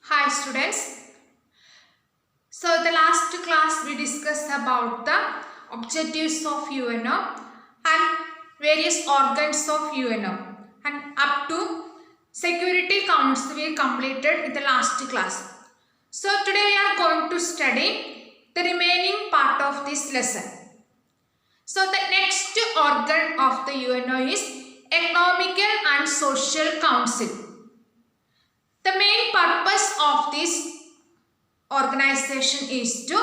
Hi students. So the last class we discussed about the objectives of UNO and various organs of UNO and up to Security Council we completed in the last class. So today we are going to study the remaining part of this lesson. So the next organ of the UNO is Economical and Social Council. The main purpose of this organization is to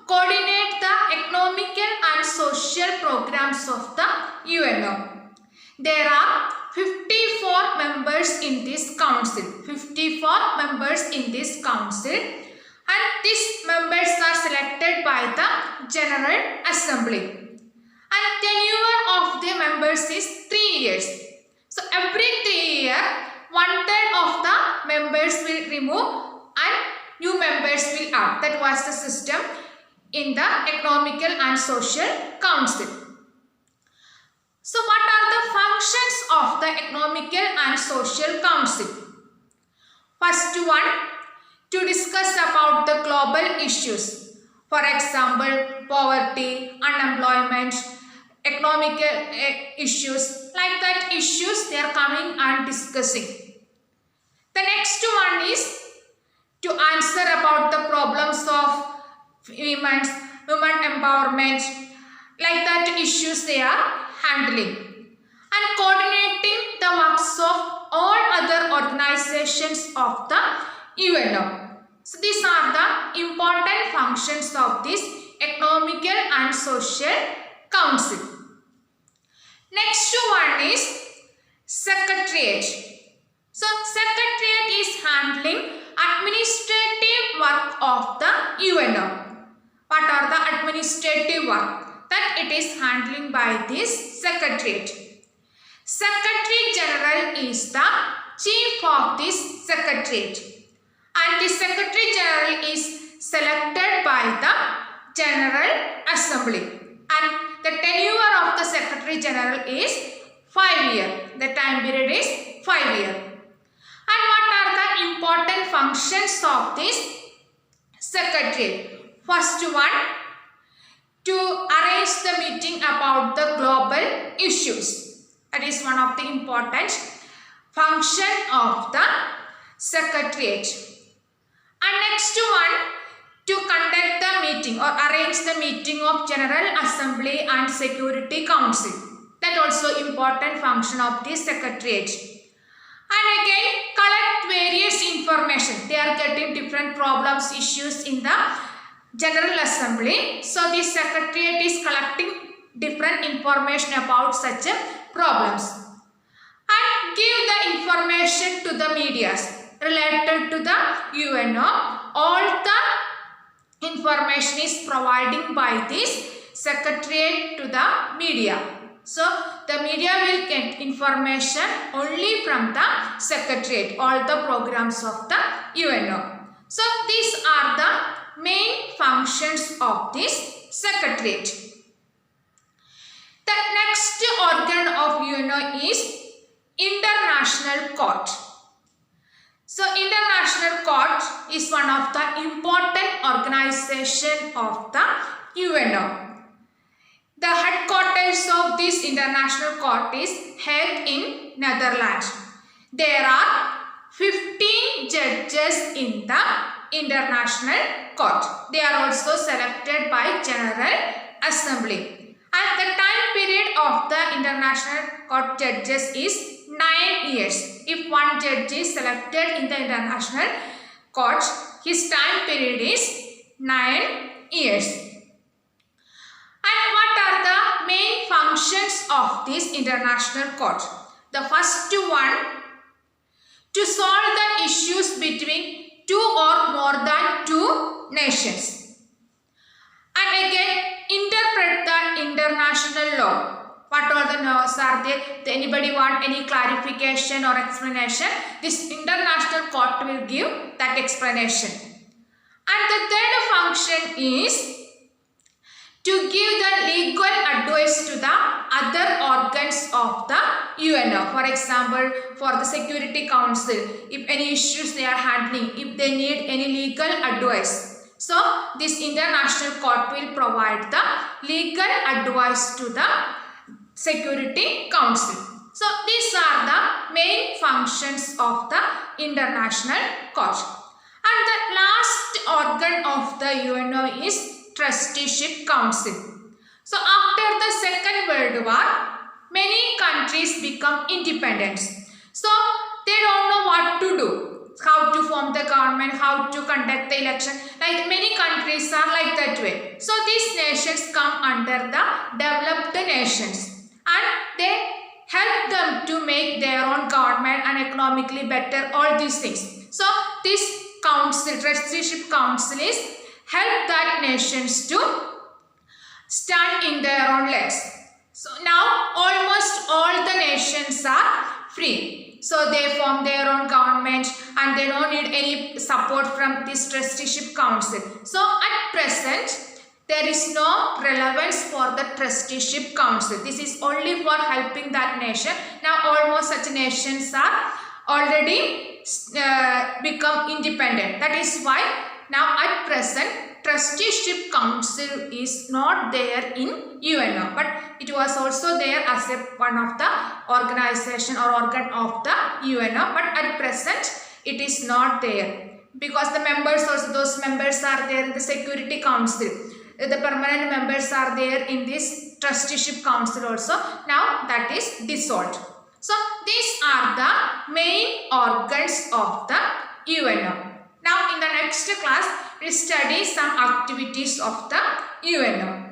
coordinate the economical and social programs of the UNO. There are 54 members in this council. 54 members in this council, and these members are selected by the General Assembly. And tenure of the members is 3 years. So every 3 years, 1/3 of the members will remove and new members will add. That was the system in the Economical and Social Council. So what are the functions of the Economical and Social Council? First one, to discuss about the global issues. For example, poverty, unemployment, economical issues, like that issues they are coming and discussing. The next one is to answer about the problems of women empowerment, like that issues they are handling, and coordinating the works of all other organizations of the UNO. So these are the important functions of this Economical and Social Council. Next one is Secretariat. So Secretariat is handling administrative work of the UNO. What are the administrative work that it is handling by this Secretariat? Secretary General is the chief of this Secretariat, and the Secretary General is selected by the General Assembly, and the tenure of the Secretary General is 5 years. The time period is 5 years. And what are the important functions of this Secretariat? First one, to arrange the meeting about the global issues. That is one of the important function of the Secretariat. And next one, to conduct the meeting or arrange the meeting of General Assembly and Security Council. That also important function of the Secretariat. And again, collect various information. They are getting different problems, issues in the General Assembly. So the Secretariat is collecting different information about such problems. And give the information to the media related to the UNO. All the information is providing by this Secretariat to the media. So the media will get information only from the Secretariat, all the programs of the UNO. So these are the main functions of this Secretariat. The next organ of UNO is International Court. So International Court is one of the important organization of the UNO. The headquarters of this International Court is Hague in Netherlands. There are 15 judges in the International Court. They are also selected by General Assembly. And the time period of the International Court judges is 9 years. If one judge is selected in the International Court, his time period is 9 years. And what are the main functions of this International Court? The first one, to solve the issues between two or more than two nations. And again, interpret the international law. What are the laws are there? Anybody want any clarification or explanation? This International Court will give that explanation. And the third function is to give the legal advice to the other organs of the UNO. For example, for the Security Council, if any issues they are handling, if they need any legal advice, so this international court will provide the legal advice to the Security Council. So these are the main functions of the international court. And the last organ of the UNO is Trusteeship Council. So after the Second World War, many countries become independent. So they don't know what to do, how to form the government, how to conduct the election. Like many countries are like that way. So these nations come under the developed nations and they help them to make their own government and economically better, all these things. So this council, Trusteeship Council, is help that nations to stand in their own legs. So now almost all the nations are free. So they form their own government and they don't need any support from this Trusteeship Council. So at present, there is no relevance for the Trusteeship Council. This is only for helping that nation. Now almost such nations are already become independent. That is why now at present Trusteeship Council is not there in UNO, but it was also there as a one of the organization or organ of the UNO, but at present it is not there because the members also, those members are there in the Security Council. The permanent members are there in this Trusteeship Council also. Now that is dissolved. So these are the main organs of the UNO. Now in the next class, we will study some activities of the UNO.